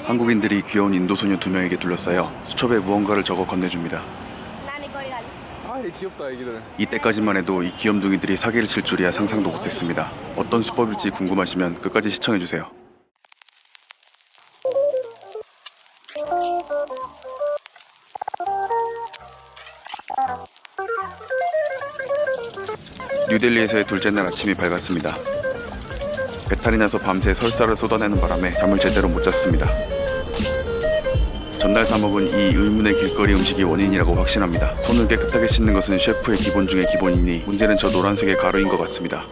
한국인들이 귀여운 인도 소녀 2명에게 둘러싸여 수첩에 무언가를 적어 건네줍니다. 귀엽다 애기들. 이때까지만 해도 이 귀염둥이들이 사기를 칠 줄이야 상상도 못했습니다. 어떤 수법일지 궁금하시면 끝까지 시청해주세요. 뉴델리에서의 둘째 날 아침이 밝았습니다. 배탈이 나서 밤새 설사를 쏟아내는 바람에 잠을 제대로 못 잤습니다. 전날 사 먹은 이 의문의 길거리 음식이 원인이라고 확신합니다. 손을 깨끗하게 씻는 것은 셰프의 기본 중의 기본이니 문제는 저 노란색의 가루인 것 같습니다.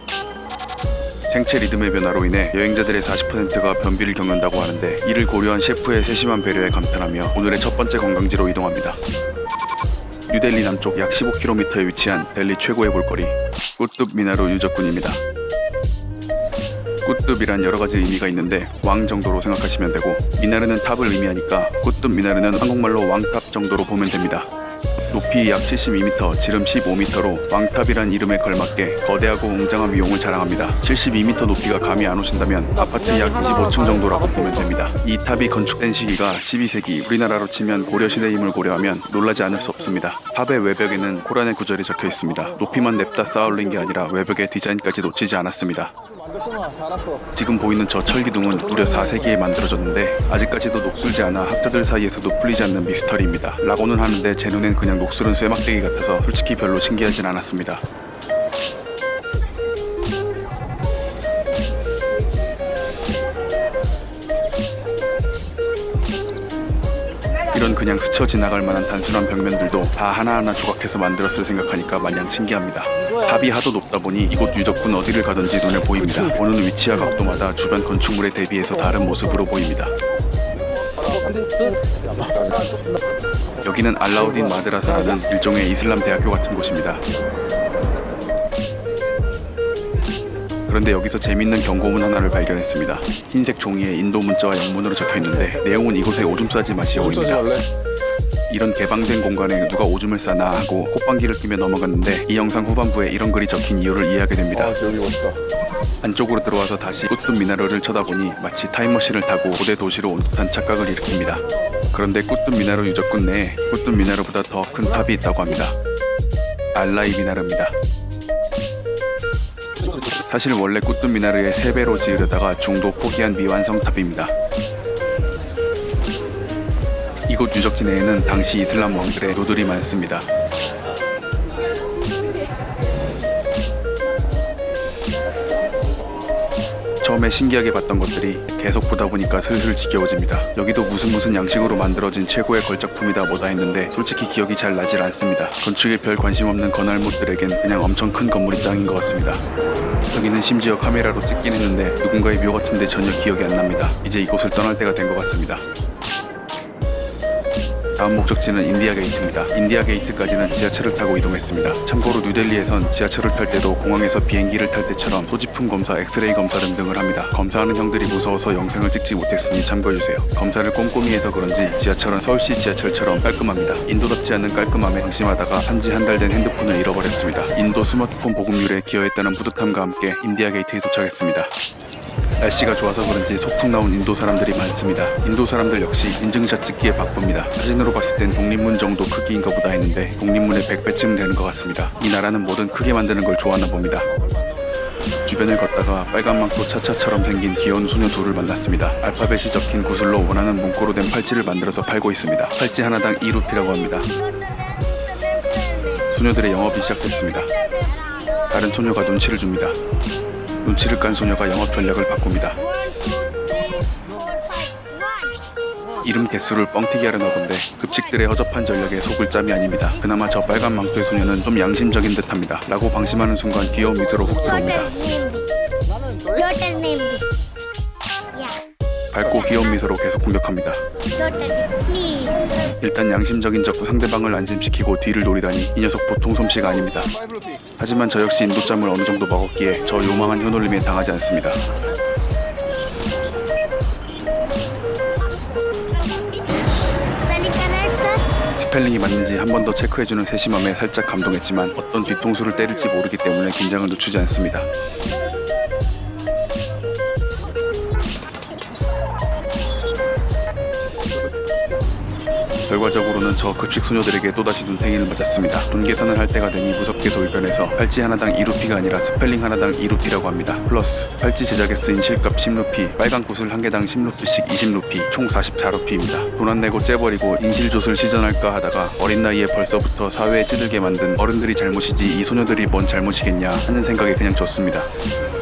생체 리듬의 변화로 인해 여행자들의 40%가 변비를 겪는다고 하는데 이를 고려한 셰프의 세심한 배려에 감탄하며 오늘의 첫 번째 관광지로 이동합니다. 뉴델리 남쪽 약 15km에 위치한 델리 최고의 볼거리 꾸뚜브 미나르 유적군입니다. 꾸뚜브이란 여러가지 의미가 있는데 왕 정도로 생각하시면 되고 미나르는 탑을 의미하니까 꾸뚜브 미나르는 한국말로 왕탑 정도로 보면 됩니다. 높이 약 72m, 지름 15m로 왕탑이란 이름에 걸맞게 거대하고 웅장한 위용을 자랑합니다. 72m 높이가 감이 안 오신다면 아파트 약 25층 정도라고 보면 됩니다. 이 탑이 건축된 시기가 12세기, 우리나라로 치면 고려시대임을 고려하면 놀라지 않을 수 없습니다. 탑의 외벽에는 코란의 구절이 적혀 있습니다. 높이만 냅다 쌓아 올린 게 아니라 외벽의 디자인까지 놓치지 않았습니다. 지금 보이는 저 철기둥은 무려 4세기에 만들어졌는데 아직까지도 녹슬지 않아 학자들 사이에서도 풀리지 않는 미스터리입니다. 라고는 하는데 제 눈엔 그냥 녹슬은 쇠막대기 같아서 솔직히 별로 신기하진 않았습니다. 이런 그냥 스쳐 지나갈 만한 단순한 벽면들도 다 하나하나 조각해서 만들었을 생각하니까 마냥 신기합니다. 탑이 하도 높다 보니 이곳 유적군 어디를 가든지 눈에 보입니다. 보는 위치와 각도마다 주변 건축물에 대비해서 다른 모습으로 보입니다. 여기는 알라우딘 마드라사라는 일종의 이슬람 대학교 같은 곳입니다. 그런데 여기서 재밌는 경고문 하나를 발견했습니다. 흰색 종이에 인도 문자와 영문으로 적혀있는데 내용은 이곳에 오줌 싸지 마시오입니다. 이런 개방된 공간에 누가 오줌을 싸나 하고 콧방귀를 끼며 넘어갔는데 이 영상 후반부에 이런 글이 적힌 이유를 이해하게 됩니다. 안쪽으로 들어와서 다시 꾸뚜브 미나르를 쳐다보니 마치 타임머신을 타고 고대 도시로 온 듯한 착각을 일으킵니다. 그런데 꾸뚜브 미나르 유적군 내에 꾸뚜브 미나르보다 더 큰 탑이 있다고 합니다. 알라이 미나르입니다. 사실 원래 꾸뚜브 미나르의 3배로 지으려다가 중도 포기한 미완성 탑입니다. 이곳 유적지 내에는 당시 이슬람 왕들의 묘들이 많습니다. 처음에 신기하게 봤던 것들이 계속 보다 보니까 슬슬 지겨워집니다. 여기도 무슨 양식으로 만들어진 최고의 걸작품이다 뭐다 했는데 솔직히 기억이 잘 나질 않습니다. 건축에 별 관심 없는 건할못들에겐 그냥 엄청 큰 건물이 짱인 것 같습니다. 여기는 심지어 카메라로 찍긴 했는데 누군가의 묘 같은데 전혀 기억이 안 납니다. 이제 이곳을 떠날 때가 된 것 같습니다. 다음 목적지는 인디아 게이트입니다. 인디아 게이트까지는 지하철을 타고 이동했습니다. 참고로 뉴델리에선 지하철을 탈 때도 공항에서 비행기를 탈 때처럼 소지품 검사, 엑스레이 검사 등등을 합니다. 검사하는 형들이 무서워서 영상을 찍지 못했으니 참고해주세요. 검사를 꼼꼼히 해서 그런지 지하철은 서울시 지하철처럼 깔끔합니다. 인도답지 않은 깔끔함에 방심하다가 산지 한 달 된 핸드폰을 잃어버렸습니다. 인도 스마트폰 보급률에 기여했다는 뿌듯함과 함께 인디아 게이트에 도착했습니다. 날씨가 좋아서 그런지 소풍 나온 인도 사람들이 많습니다. 인도 사람들 역시 인증샷 찍기에 바쁩니다. 사진으로 봤을 땐 독립문 정도 크기인가 보다 했는데 독립문의 100배쯤 되는 것 같습니다. 이 나라는 뭐든 크게 만드는 걸 좋아하나 봅니다. 주변을 걷다가 빨간 망토 차차처럼 생긴 귀여운 소녀 둘을 만났습니다. 알파벳이 적힌 구슬로 원하는 문구로 된 팔찌를 만들어서 팔고 있습니다. 팔찌 하나당 2루피라고 합니다. 소녀들의 영업이 시작됐습니다. 다른 소녀가 눈치를 줍니다. 눈치를 깐 소녀가 영업 전략을 바꿉니다. 이름 개수를 뻥튀기 하려는 건데 급식들의 허접한 전략에 속을 짬이 아닙니다. 그나마 저 빨간 망토의 소녀는 좀 양심적인 듯합니다. 라고 방심하는 순간 귀여운 미소로 훅 들어옵니다. 밝고 귀여운 미소로 계속 공격합니다. 일단 양심적인 척 상대방을 안심시키고 뒤를 노리다니 이 녀석 보통 솜씨가 아닙니다. 하지만 저 역시 인도짬을 어느 정도 먹었기에 저 요망한 혀놀림에 당하지 않습니다. 스펠링이 맞는지 한 번 더 체크해주는 세심함에 살짝 감동했지만 어떤 뒤통수를 때릴지 모르기 때문에 긴장을 늦추지 않습니다. 결과적으로는 저 급식 소녀들에게 또다시 눈탱이를 맞았습니다. 돈 계산을 할 때가 되니 무섭게 돌변해서 팔찌 하나당 2루피가 아니라 스펠링 하나당 2루피라고 합니다. 플러스 팔찌 제작에 쓰인 실값 10루피, 빨간 구슬 한 개당 10루피씩 20루피, 총 44루피입니다. 돈 안 내고 째버리고 인실조술 시전할까 하다가 어린 나이에 벌써부터 사회에 찌들게 만든 어른들이 잘못이지 이 소녀들이 뭔 잘못이겠냐 하는 생각에 그냥 졌습니다.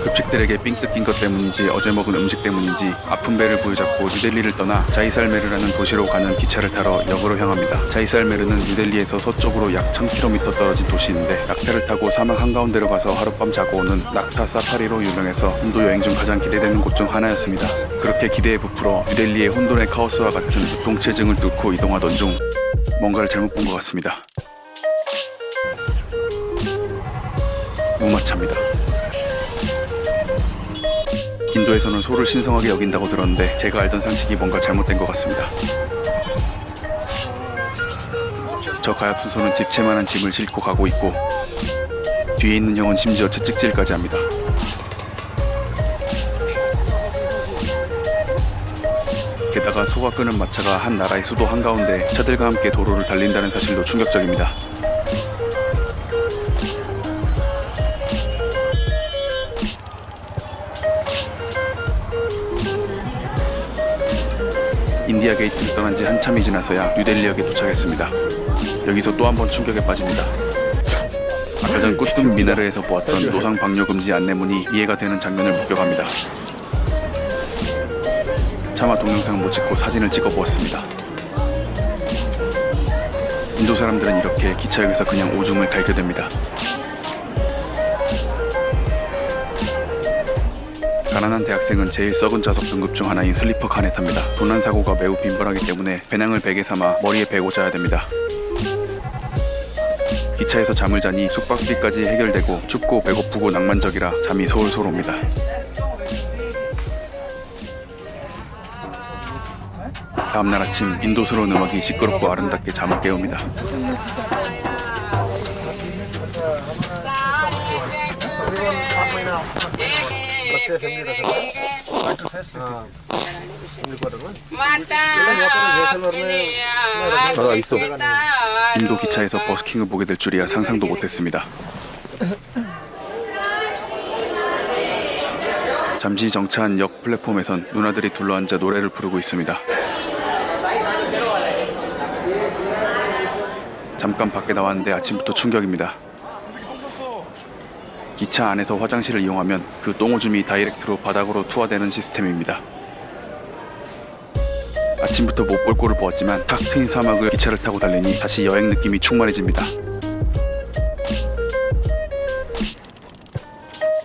급식들에게 삥 뜯긴 것 때문인지 어제 먹은 음식 때문인지 아픈 배를 부여잡고 뉴델리를 떠나 자이살메르라는 도시로 가는 기차를 타러 역으로 향합니다. 자이살메르는 뉴델리에서 서쪽으로 약 1000km 떨어진 도시인데 낙타를 타고 사막 한가운데로 가서 하룻밤 자고 오는 낙타 사파리로 유명해서 인도 여행 중 가장 기대되는 곳 중 하나였습니다. 그렇게 기대에 부풀어 뉴델리의 혼돈의 카오스와 같은 교통체증을 뚫고 이동하던 중 뭔가를 잘못 본 것 같습니다. 무마차입니다. 인도에서는 소를 신성하게 여긴다고 들었는데 제가 알던 상식이 뭔가 잘못된 것 같습니다. 저 가엾은 소는 집채만한 짐을 싣고 가고 있고 뒤에 있는 형은 심지어 채찍질까지 합니다. 게다가 소가 끄는 마차가 한 나라의 수도 한가운데 차들과 함께 도로를 달린다는 사실도 충격적입니다. 인디아 게이트를 떠난 지 한참이 지나서야 뉴델리역에 도착했습니다. 여기서 또 한 번 충격에 빠집니다. 아까 전 꾸뚜브 미나르에서 보았던 노상 방뇨 금지 안내문이 이해가 되는 장면을 목격합니다. 차마 동영상은 못 찍고 사진을 찍어 보았습니다. 인도 사람들은 이렇게 기차역에서 그냥 오줌을 갈겨댑니다. 가난한 대학생은 제일 썩은 좌석 등급 중 하나인 슬리퍼 칸에 탑니다. 도난 사고가 매우 빈번하기 때문에 배낭을 베개 삼아 머리에 베고 자야 됩니다. 기차에서 잠을 자니 숙박비까지 해결되고 춥고 배고프고 낭만적이라 잠이 솔솔 옵니다. 다음날 아침 인도스러운 음악이 시끄럽고 아름답게 잠을 깨웁니다. 인도 기차에서 버스킹을 보게 될 줄이야 상상도 못했습니다. 잠시 정차한 역 플랫폼에선 누나들이 둘러앉아 노래를 부르고 있습니다. 잠깐 밖에 나왔는데 아침부터 충격입니다. 기차 안에서 화장실을 이용하면 그 똥오줌이 다이렉트로 바닥으로 투하되는 시스템입니다. 아침부터 못 볼 꼴을 보았지만 탁 트인 사막을 기차를 타고 달리니 다시 여행 느낌이 충만해집니다.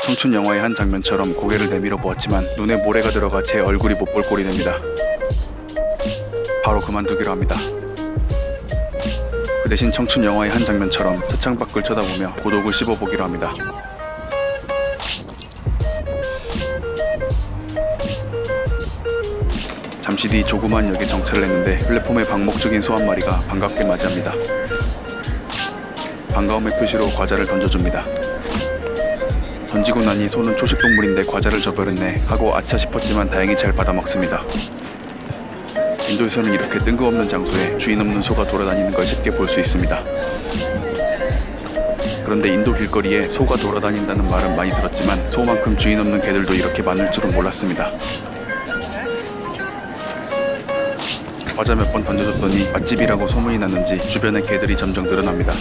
청춘 영화의 한 장면처럼 고개를 내밀어 보았지만 눈에 모래가 들어가 제 얼굴이 못 볼 꼴이 됩니다. 바로 그만두기로 합니다. 그 대신 청춘 영화의 한 장면처럼 차창 밖을 쳐다보며 고독을 씹어보기로 합니다. 잠시 뒤 조그만 역에 정차를 했는데 플랫폼에 방목적인 소 한 마리가 반갑게 맞이합니다. 반가움의 표시로 과자를 던져줍니다. 던지고 나니 소는 초식동물인데 과자를 줘버렸네 하고 아차 싶었지만 다행히 잘 받아먹습니다. 인도에서는 이렇게 뜬금없는 장소에 주인 없는 소가 돌아다니는 걸 쉽게 볼 수 있습니다. 그런데 인도 길거리에 소가 돌아다닌다는 말은 많이 들었지만 소만큼 주인 없는 개들도 이렇게 많을 줄은 몰랐습니다. 과자 몇 번 던져줬더니 맛집이라고 소문이 났는지 주변에 개들이 점점 늘어납니다.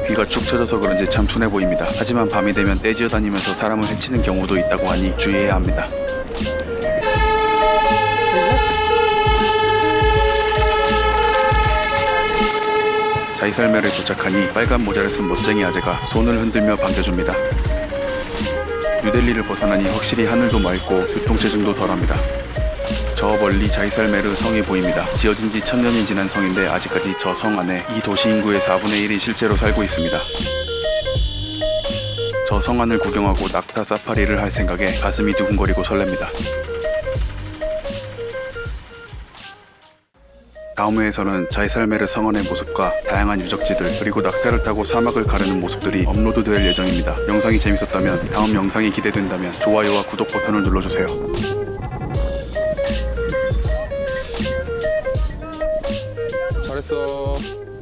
귀가 축 처져서 그런지 참 순해 보입니다. 하지만 밤이 되면 떼지어 다니면서 사람을 해치는 경우도 있다고 하니 주의해야 합니다. 자이살메르에 도착하니 빨간 모자를 쓴 멋쟁이 아재가 손을 흔들며 반겨줍니다. 뉴델리를 벗어나니 확실히 하늘도 맑고 교통체증도 덜합니다. 저 멀리 자이살메르 성이 보입니다. 지어진 지 1000년이 지난 성인데 아직까지 저 성 안에 이 도시 인구의 4분의 1이 실제로 살고 있습니다. 저 성 안을 구경하고 낙타 사파리를 할 생각에 가슴이 두근거리고 설렙니다. 다음 회에서는 자이살메르 성원의 모습과 다양한 유적지들 그리고 낙타를 타고 사막을 가르는 모습들이 업로드될 예정입니다. 영상이 재밌었다면 다음 영상이 기대된다면 좋아요와 구독 버튼을 눌러주세요. 잘했어.